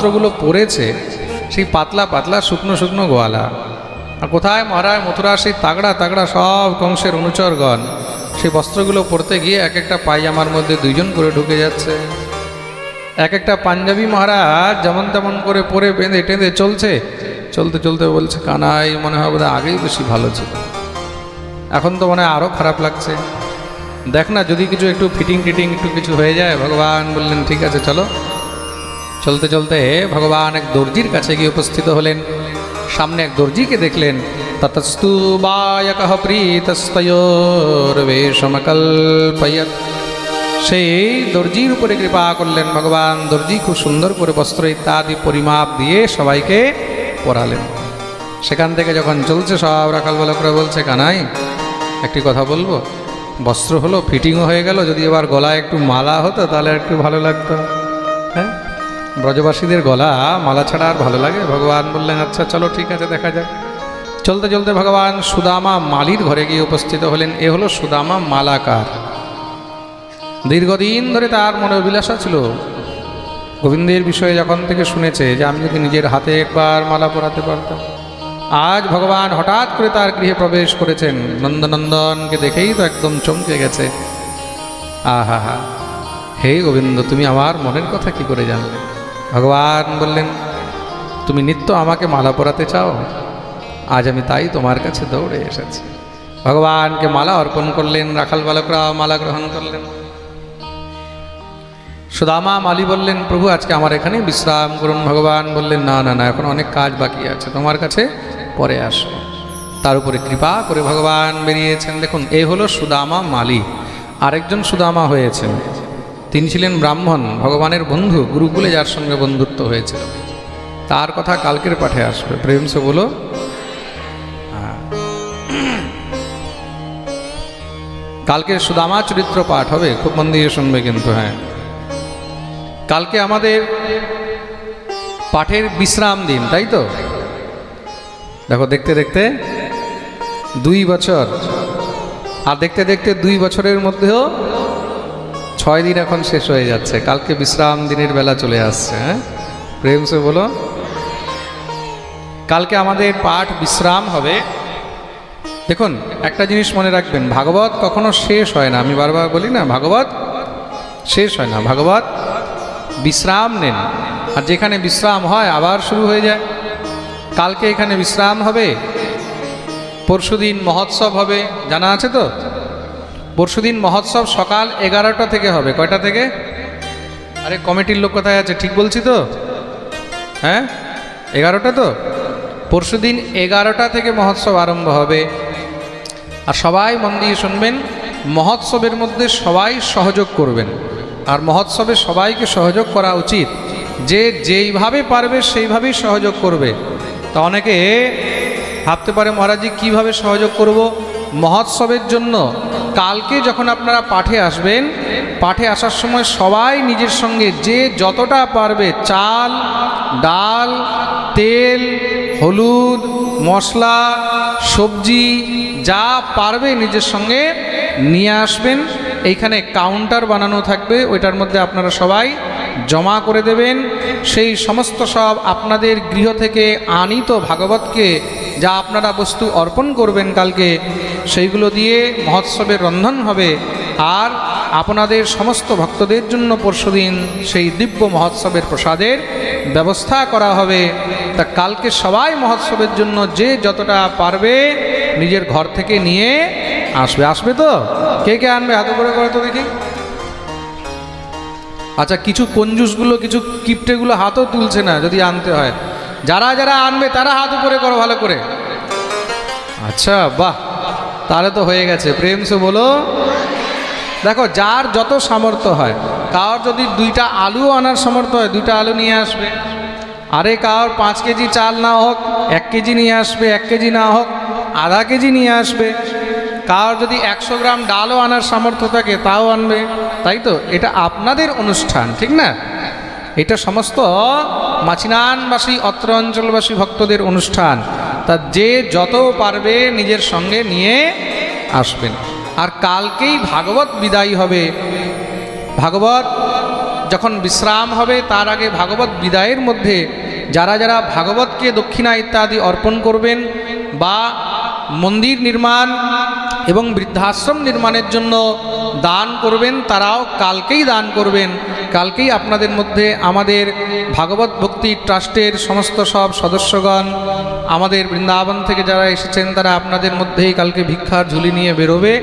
বস্ত্রগুলো পরেছে সেই পাতলা পাতলা শুকনো শুকনো গোয়ালা। আর কোথায় মহারাজ মথুরা সেই তাগড়া তাগড়া সব কংসের অনুচরগণ সেই বস্ত্রগুলো পরতে গিয়ে এক একটা পায়জামার মধ্যে দুইজন করে ঢুকে যাচ্ছে। এক একটা পাঞ্জাবি মহারাজ যেমন তেমন করে পরে বেঁধে টেঁধে চলছে, চলতে চলতে বলছে কানাই মনে হয় বোধহয় আগেই বেশি ভালো ছিল, এখন তো মনে হয় আরও খারাপ লাগছে, দেখ না যদি কিছু একটু ফিটিং টিটিং একটু কিছু হয়ে যায়। ভগবান বললেন ঠিক আছে চলো। চলতে চলতে ভগবান এক দর্জির কাছে গিয়ে উপস্থিত হলেন। সামনে এক দর্জিকে দেখলেন। ততস্তু বায়কঃ প্রীতস্তয়োর্বেশমকল্পয়ৎ। সেই দর্জির উপরে কৃপা করলেন ভগবান। দর্জি খুব সুন্দর করে বস্ত্র ইত্যাদি পরিমাপ দিয়ে সবাইকে পরালেন। সেখান থেকে যখন চলছে সব রাখাল বালকরা বলছে কানাই একটি কথা বলবো, বস্ত্র হলো ফিটিংও হয়ে গেল, যদি এবার গলায় একটু মালা হতো তাহলে একটু ভালো লাগতো। হ্যাঁ, ব্রজবাসীদের গলা মালা ছাড়া আর ভালো লাগে? ভগবান বললেন আচ্ছা চলো ঠিক আছে দেখা যাক। চলতে চলতে ভগবান সুদামা মালির ঘরে গিয়ে উপস্থিত হলেন। এ হলো সুদামা মালাকার। দীর্ঘদিন ধরে তার মনে অভিলাষা ছিল গোবিন্দের বিষয়ে, যখন থেকে শুনেছে যে আমি যদি নিজের হাতে একবার মালা পরাতে পারতাম। আজ ভগবান হঠাৎ করে তার গৃহে প্রবেশ করেছেন। নন্দনন্দনকে দেখেই তো একদম চমকে গেছে। আহা হা, হে গোবিন্দ তুমি আমার মনের কথা কি করে জানলে? ভগবান বললেন তুমি নিত্য আমাকে মালা পরাতে চাও, আজ আমি তাই তোমার কাছে দৌড়ে এসেছি। ভগবানকে মালা অর্পণ করলেন। রাখাল বালকরা মালা গ্রহণ করলেন। সুদামা মালি বললেন প্রভু আজকে আমার এখানে বিশ্রাম করুন। ভগবান বললেন না না না, এখন অনেক কাজ বাকি আছে, তোমার কাছে পরে আসো। তার উপরে কৃপা করে ভগবান বেরিয়েছেন। দেখুন এই হলো সুদামা মালি। আরেকজন সুদামা হয়েছেন, তিনি ছিলেন ব্রাহ্মণ, ভগবানের বন্ধু, গুরুকুলে যার সঙ্গে বন্ধুত্ব হয়েছিল। তার কথা কালকের পাঠে আসবে। প্রেম সে বলো। কালকে সুদামা চরিত্র পাঠ হবে, খুব মন দিয়ে শুনবে কিন্তু। হ্যাঁ, কালকে আমাদের পাঠের বিশ্রাম দিন, তাই তো? দেখো দেখতে দেখতে 2 বছর, আর দেখতে দেখতে 2 বছরের মধ্যেও 6 দিন এখন শেষ হয়ে যাচ্ছে। কালকে বিশ্রাম দিনের বেলা চলে আসছে। হ্যাঁ, প্রেম সে বলো। কালকে আমাদের পাঠ বিশ্রাম হবে। দেখুন একটা জিনিস মনে রাখবেন, ভাগবত কখনো শেষ হয় না। আমি বারবার বলি না ভাগবত শেষ হয় না, ভাগবত বিশ্রাম নেন। আর যেখানে বিশ্রাম হয় আবার শুরু হয়ে যায়। কালকে এখানে বিশ্রাম হবে, পরশুদিন মহোৎসব হবে, জানা আছে তো? পরশুদিন মহোৎসব সকাল 11টা থেকে হবে। কয়টা থেকে? আরে কমিটির লোক কোথায় আছে? ঠিক বলছি তো? হ্যাঁ, 11টা তো? পরশুদিন 11টা থেকে মহোৎসব আরম্ভ হবে। আর সবাই মন দিয়ে শুনবেন, মহোৎসবের মধ্যে সবাই সহযোগ করবেন। আর মহোৎসবে সবাইকে সহযোগ করা উচিত, যে যেইভাবে পারবে সেইভাবেই সহযোগ করবে। তা অনেকে ভাবতে পারে মহারাজজি কীভাবে সহযোগ করব? মহোৎসবের জন্য কালকে যখন আপনারা পাঠে আসবেন, পাঠে আসার সময় সবাই নিজের সঙ্গে যে যতটা পারবে চাল, ডাল, তেল, হলুদ, মশলা, সবজি যা পারবে নিজের সঙ্গে নিয়ে আসবেন। এইখানে কাউন্টার বানানো থাকবে, ওইটার মধ্যে আপনারা সবাই জমা করে দেবেন। সেই সমস্ত সব আপনাদের গৃহ থেকে আনিত ভাগবতকে যা আপনারা বস্তু অর্পণ করবেন কালকে, সেইগুলো দিয়ে মহোৎসবের রন্ধন হবে। আর আপনাদের সমস্ত ভক্তদের জন্য পরশুদিন সেই দিব্য মহোৎসবের প্রসাদের ব্যবস্থা করা হবে। তা কালকে সবাই মহোৎসবের জন্য যে যতটা পারবে নিজের ঘর থেকে নিয়ে আসবে। আসবে তো? কে কে আনবে? হাতে করে করে তো দেখি। আচ্ছা, কিছু কঞ্জুসগুলো, কিছু কিপটেগুলো হাতও তুলছে না যদি আনতে হয়। যারা যারা আনবে তারা হাত উপরে করো ভালো করে। আচ্ছা বাহ, তাহলে তো হয়ে গেছে। প্রেম সে বলো। দেখো যার যত সামর্থ্য হয়, কার যদি 2টা আলু আনার সামর্থ্য হয় 2টা আলু নিয়ে আসবে। আরে কার 5 কেজি চাল না হোক 1 কেজি নিয়ে আসবে, 1 কেজি না হোক আধা কেজি নিয়ে আসবে। কার যদি 100 গ্রাম ডালও আনার সামর্থ্য থাকে তাও আনবে, তাই তো? এটা আপনাদের অনুষ্ঠান, ঠিক না? এটা সমস্ত মাছিনানবাসী, অত্র অঞ্চলবাসী ভক্তদের অনুষ্ঠান। তা যে যত পারবে নিজের সঙ্গে নিয়ে আসবেন। আর কালকেই ভাগবত বিদায় হবে। ভাগবত যখন বিশ্রাম হবে তার আগে ভাগবত বিদায়ের মধ্যে যারা যারা ভাগবতকে দক্ষিণা ইত্যাদি অর্পণ করবেন বা মন্দির নির্মাণ এবং বৃদ্ধাশ্রম নির্মাণের জন্য দান করবেন, তারাও কালকেই দান করবেন। কালকেই আপনাদের মধ্যে আমাদের ভাগবত ভক্তি ট্রাস্টের সমস্ত সব সদস্যগণ, আমাদের বৃন্দাবন থেকে যারা এসেছেন, তারা আপনাদের মধ্যেই কালকে ভিক্ষার ঝুলি নিয়ে বেরোবে।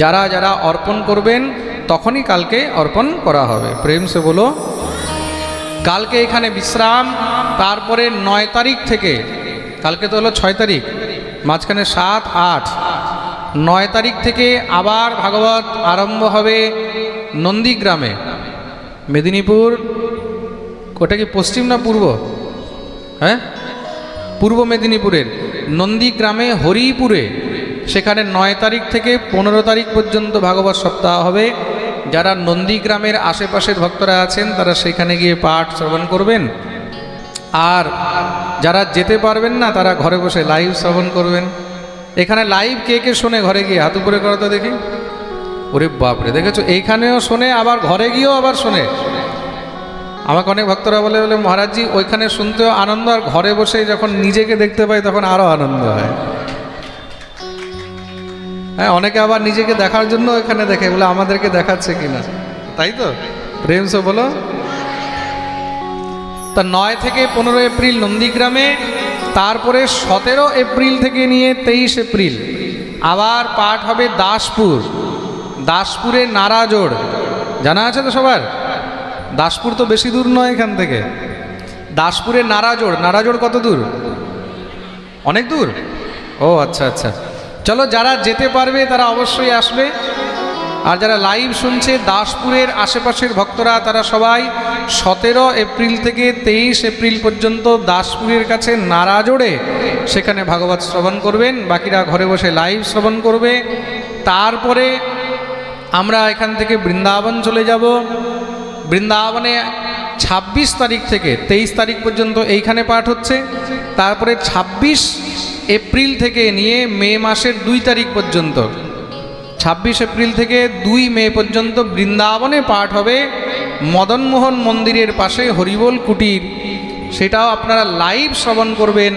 যারা যারা অর্পণ করবেন তখনই কালকে অর্পণ করা হবে। প্রেম সে বলো। কালকে এখানে বিশ্রাম, তারপরে 9 তারিখ থেকে, কালকে তো হলো 6 তারিখ, মাঝখানে 7, 8, 9 তারিখ থেকে আবার ভাগবত আরম্ভ হবে নন্দীগ্রামে, মেদিনীপুর। ওটা কি পশ্চিম না পূর্ব? হ্যাঁ, পূর্ব মেদিনীপুরের নন্দীগ্রামে হরিপুরে, সেখানে 9 তারিখ থেকে 15 তারিখ পর্যন্ত ভাগবত সপ্তাহ হবে। যারা নন্দীগ্রামের আশেপাশের ভক্তরা আছেন তারা সেখানে গিয়ে পাঠ শ্রবণ করবেন। আর যারা যেতে পারবেন না তারা ঘরে বসে লাইভ শ্রবণ করবেন। এখানে লাইভ কে কে শোনে ঘরে গিয়ে? হাত উপরে করো তো দেখি। ওরে বাপরে, দেখেছো, এইখানেও শোনে আবার ঘরে গিয়েও আবার শোনে। আমাকে অনেক ভক্তরা বলে মহারাজজি ওইখানে শুনতেও আনন্দ, আর ঘরে বসে যখন নিজেকে দেখতে পাই তখন আরও আনন্দ হয়। হ্যাঁ, অনেকে আবার নিজেকে দেখার জন্য এখানে দেখে, বলে আমাদেরকে দেখাচ্ছে কিনা, তাই তো? প্রেম সে বলো। তা 9 থেকে 15 এপ্রিল নন্দীগ্রামে, তারপরে 17 এপ্রিল থেকে নিয়ে 23 এপ্রিল আবার পাঠ হবে দাসপুর। দাসপুরে নারাজোড় জানা আছে তো সবার? দাসপুর তো বেশি দূর নয় এখান থেকে। দাসপুরে নারাজোড়। নারাজোড় কত দূর? অনেক দূর। ও আচ্ছা আচ্ছা, চলো যারা যেতে পারবে তারা অবশ্যই আসবে। আর যারা লাইভ শুনছে দাসপুরের আশেপাশের ভক্তরা, তারা সবাই 17 এপ্রিল থেকে 23 এপ্রিল পর্যন্ত দাসপুরের কাছে নারাজোড়ে সেখানে ভাগবত শ্রবণ করবেন। বাকিরা ঘরে বসে লাইভ শ্রবণ করবে। তারপরে আমরা এখান থেকে বৃন্দাবন চলে যাব। বৃন্দাবনে 26 তারিখ থেকে 23 তারিখ পর্যন্ত এইখানে পাঠ হচ্ছে। তারপরে 26 এপ্রিল থেকে নিয়ে মে মাসের 2 তারিখ পর্যন্ত, 26 এপ্রিল থেকে 2 মে পর্যন্ত বৃন্দাবনে পাঠ হবে মদনমোহন মন্দিরের পাশে হরিবোল কুটির। সেটাও আপনারা লাইভ শ্রবণ করবেন।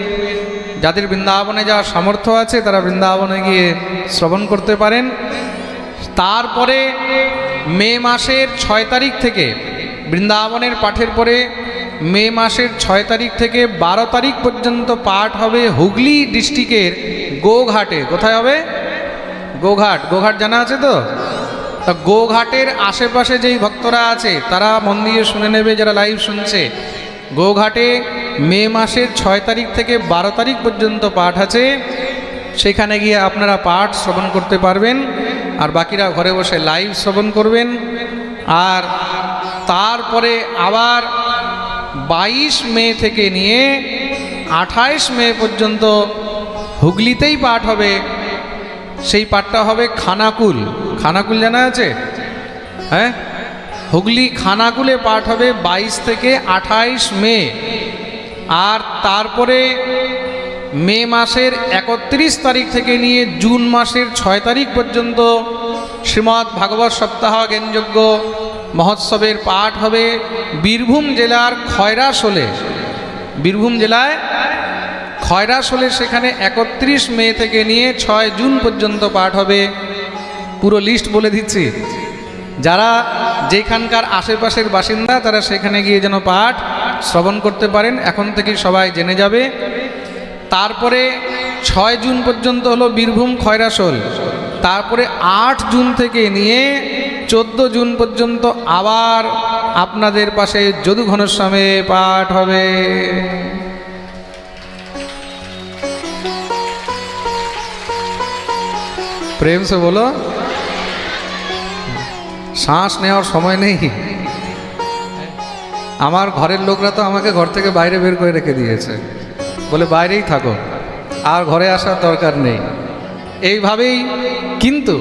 যাদের বৃন্দাবনে যাওয়ার সামর্থ্য আছে তারা বৃন্দাবনে গিয়ে শ্রবণ করতে পারেন। তারপরে মে মাসের 6 তারিখ থেকে বৃন্দাবনের পাঠের পরে মে মাসের 6 তারিখ থেকে 12 তারিখ পর্যন্ত পাঠ হবে হুগলি ডিস্ট্রিক্টের গোঘাটে। কোথায় হবে? গোঘাট। গোঘাট জানা আছে তো? তা গোঘাটের আশেপাশে যেই ভক্তরা আছে তারা মন দিয়ে শুনে নেবে, যারা লাইভ শুনছে। গোঘাটে মে মাসের 6 তারিখ থেকে 12 তারিখ পর্যন্ত পাঠ আছে। সেখানে গিয়ে আপনারা পাঠ শ্রবণ করতে পারবেন, আর বাকিরা ঘরে বসে লাইভ শ্রবণ করবেন। আর তারপরে আবার 22 মে থেকে নিয়ে 28 মে পর্যন্ত হুগলিতেই পাঠ হবে। সেই পাঠটা হবে খানাকুল। খানাকুল জানা আছে? হ্যাঁ, হুগলি খানাকুলে পাঠ হবে 22 থেকে 28 মে। আর তারপরে মে মাসের 31 তারিখ থেকে নিয়ে জুন মাসের 6 তারিখ পর্যন্ত শ্রীমদ্ ভাগবত সপ্তাহ জ্ঞানযজ্ঞ মহোৎসবের পাঠ হবে বীরভূম জেলার খয়রাশোলে। বীরভূম জেলায় খয়রাশোলে, সেখানে 31 মে থেকে নিয়ে 6 জুন পর্যন্ত পাঠ হবে। পুরো লিস্ট বলে দিচ্ছি, যারা যেখানকার আশেপাশের বাসিন্দা তারা সেখানে গিয়ে যেন পাঠ শ্রবণ করতে পারেন। এখন থেকে সবাই জেনে যাবে। তারপরে 6 জুন পর্যন্ত হলো বীরভূম খয়রাশোল। তারপরে 8 জুন থেকে নিয়ে 14 জুন পর্যন্ত আবার আপনাদের পাশে যদু ঘনশ্যামে পাঠ হবে। প্রেম সে বলো। শ্বাস নেওয়ার সময় নেই। আমার ঘরের লোকরা তো আমাকে ঘর থেকে বাইরে বের করে রেখে দিয়েছে, বলে বাইরেই থাকো, আর ঘরে আসার দরকার নেই। এইভাবেই কিন্তু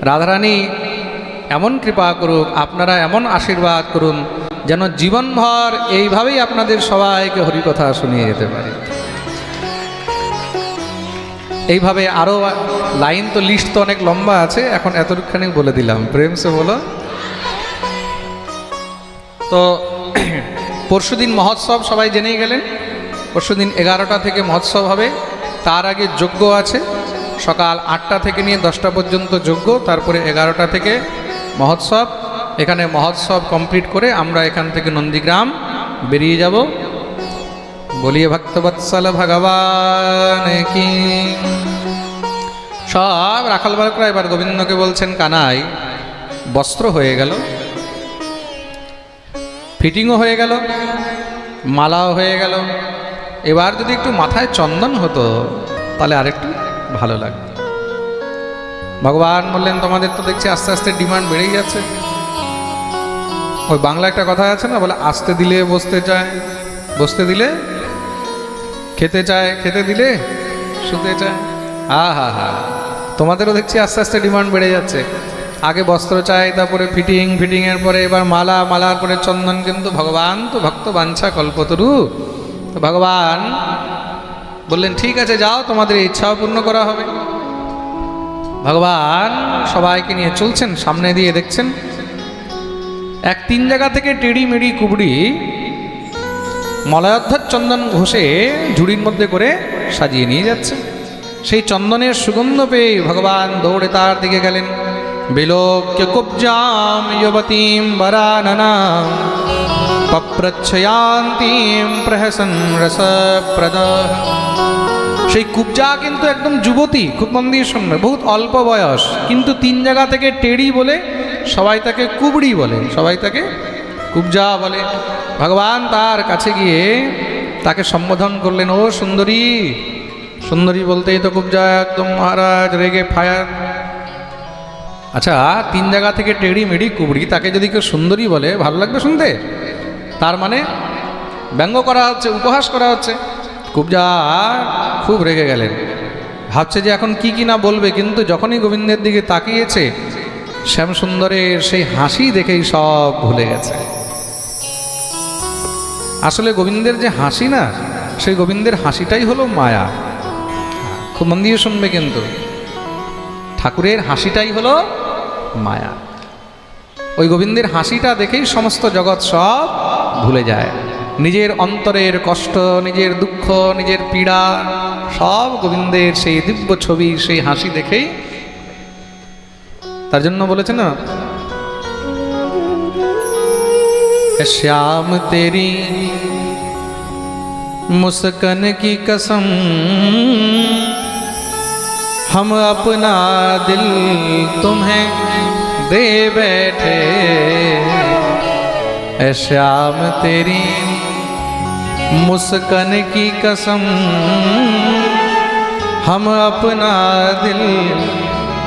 রাধারানী এমন কৃপা করুক, আপনারা এমন আশীর্বাদ করুন যেন জীবনভর এইভাবেই আপনাদের সবাইকে হরিকথা শুনিয়ে যেতে পারি। এইভাবে আরও লাইন তো, লিস্ট তো অনেক লম্বা আছে, এখন এতটুকখানি বলে দিলাম। প্রেম সে বলো। তো পরশুদিন মহোৎসব সবাই জেনেই গেলেন। পরশুদিন 11টা থেকে মহোৎসব হবে, তার আগে যজ্ঞ আছে, সকাল 8টা থেকে নিয়ে 10টা পর্যন্ত যজ্ঞ, তারপরে 11টা থেকে মহোৎসব। এখানে মহোৎসব কমপ্লিট করে আমরা এখান থেকে নন্দীগ্রাম বেরিয়ে যাব। বলিয়ে ভক্তবৎসল ভগবান কি। সব রাখাল বালকরা এবার গোবিন্দকে বলছেন, কানাই বস্ত্র হয়ে গেল, ফিটিংও হয়ে গেল, মালাও হয়ে গেল, এবার যদি একটু মাথায় চন্দন হতো তাহলে আরেকটু ভালো লাগতো। ভগবান বললেন, তোমাদের তো দেখছি আস্তে আস্তে ডিমান্ড বেড়েই যাচ্ছে। ওই বাংলা একটা কথা আছে না, বলে আসতে দিলে বসতে চায়, বসতে দিলে খেতে চায়, খেতে দিলে শুতে চায়। হা, তোমাদেরও দেখছি আস্তে আস্তে ডিমান্ড বেড়ে যাচ্ছে। আগে বস্ত্র চাই, তারপরে ফিটিংয়ের পরে এবার মালা, মালার পরে চন্দন। কিন্তু ভগবান তো ভক্ত বাঞ্ছা কল্পতরু। তো ভগবান বললেন, ঠিক আছে যাও, তোমাদের ইচ্ছাও পূর্ণ করা হবে। ভগবান সবাইকে নিয়ে চলছেন, সামনে দিয়ে দেখছেন 3 জায়গা থেকে টেড়ি মেড়ি কুবড়ি মলয়োদ্ধর চন্দন ঘষে ঝুড়ির মধ্যে করে সাজিয়ে নিয়ে যাচ্ছে। সেই চন্দনের সুগন্ধ পেয়ে ভগবান দৌড়ে তার দিকে গেলেন। বিলোক্য কুব্জাম যুবতীম বরাননাম পপ্রচ্ছয়ান্তিম প্রহসন রসপ্রদ। সেই কুব্জা কিন্তু একদম যুবতী, খুব মন দিয়ে শুনবে, বহুত অল্প বয়স, কিন্তু 3 জায়গা থেকে টেড়ি বলে সবাই তাকে কুবড়ি বলে, সবাই তাকে কুব্জা বলে। ভগবান তার কাছে গিয়ে তাকে সম্বোধন করলেন, ও সুন্দরী। সুন্দরী বলতেই তো কুব্জা একদম মহারাজ রেগে ফায়ার। আচ্ছা, 3 জায়গা থেকে টেড়ি মেড়ি কুবড়ি, তাকে যদি কেউ সুন্দরী বলে ভালো লাগবে শুনতে? তার মানে ব্যঙ্গ করা হচ্ছে, উপহাস করা হচ্ছে। কুব্জা খুব রেগে গেলেন, ভাবছে যে এখন কি না বলবে। কিন্তু যখনই গোবিন্দের দিকে তাকিয়েছে, শ্যামসুন্দরের সেই হাসি দেখেই সব ভুলে গেছে। আসলে গোবিন্দের যে হাসি না, সেই গোবিন্দের হাসিটাই হলো মায়া। খুব মন দিয়ে শুনবে, কিন্তু ঠাকুরের হাসিটাই হলো মায়া। ওই গোবিন্দের হাসিটা দেখেই সমস্ত জগৎ সব ভুলে যায়। নিজের অন্তরের কষ্ট, নিজের দুঃখ, নিজের পীড়া সব গোবিন্দের সেই দিব্য ছবি, সেই হাসি দেখেই। তার জন্য বলেছে না, শ্যাম তেরি মুস্কান কি কসম हम अपना दिल तुम्हें दे बैठे। ऐ श्याम तेरी मुस्कान की कसम हम अपना दिल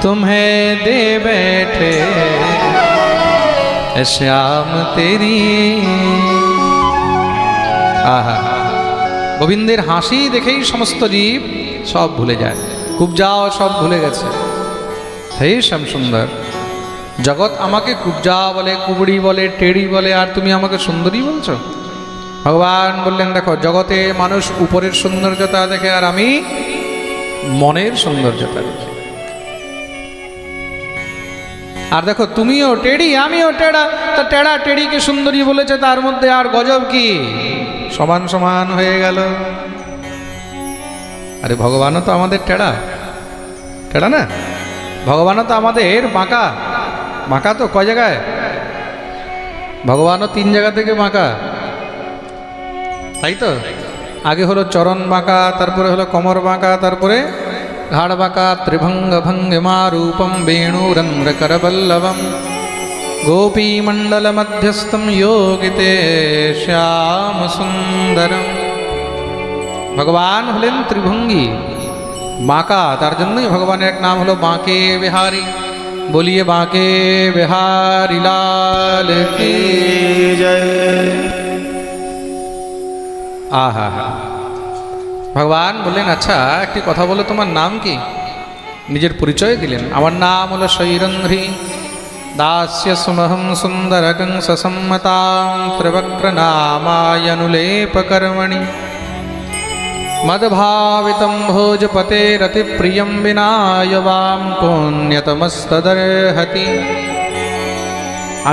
तुम्हें दे बैठे। ऐ श्याम तेरी। आहा, গোবিন্দের হাসি দেখেই সমস্ত জীব সব ভুলে যায়। কুব্জাও সব ভুলে গেছে। হে শ্যামসুন্দর, জগৎ আমাকে কুব্জা বলে, কুবড়ি বলে, টেড়ি বলে, আর তুমি আমাকে সুন্দরী বলছো? ভগবান বললেন, দেখো, জগতে মানুষ উপরের সৌন্দর্যতা দেখে, আর আমি মনের সৌন্দর্যতা দেখি। আর দেখো, তুমিও টেড়ি, আমিও টেড়া, তা টেড়া টেড়িকে সুন্দরী বলেছে, তার মধ্যে আর গজব কি? সমান সমান হয়ে গেল। আরে ভগবানও তো আমাদের টেড়া, টেড়া না? ভগবানও তো আমাদের বাঁকা, বাঁকা তো কয় জায়গায়? ভগবানও 3 জায়গা থেকে বাঁকা, তাই তো? আগে হলো চরণ বাঁকা, তারপরে হলো কোমর বাঁকা, তারপরে ঘাড় বাঁকা। ত্রিভঙ্গ ভঙ্গিমা রূপম বেণুরন্ধ্র করবল্লভম গোপী মণ্ডল মধ্যস্থম যোগিতে শ্যাম সুন্দরম। ভগবান হলেন ত্রিভঙ্গী, বাঁকা। তার জন্যই ভগবানের এক নাম হলো বাঁকে বিহারী। বলিয়ে বাঁকে বিহারী লাল কি জয়। আহা, ভগবান বললেন, আচ্ছা একটি কথা বলো, তোমার নাম কি? নিজের পরিচয় দিলেন, আমার নাম হলো শৈরন্ধ্রী দাস্য সুমহম সুন্দরকং সসম্মতাং ত্রিবক্র নামায়নুলেপ কর্মণি মদভাবিতম ভোজপতে রতি প্রিয়ম বিনায়বাম পুণ্যতমস্তদর্হতি।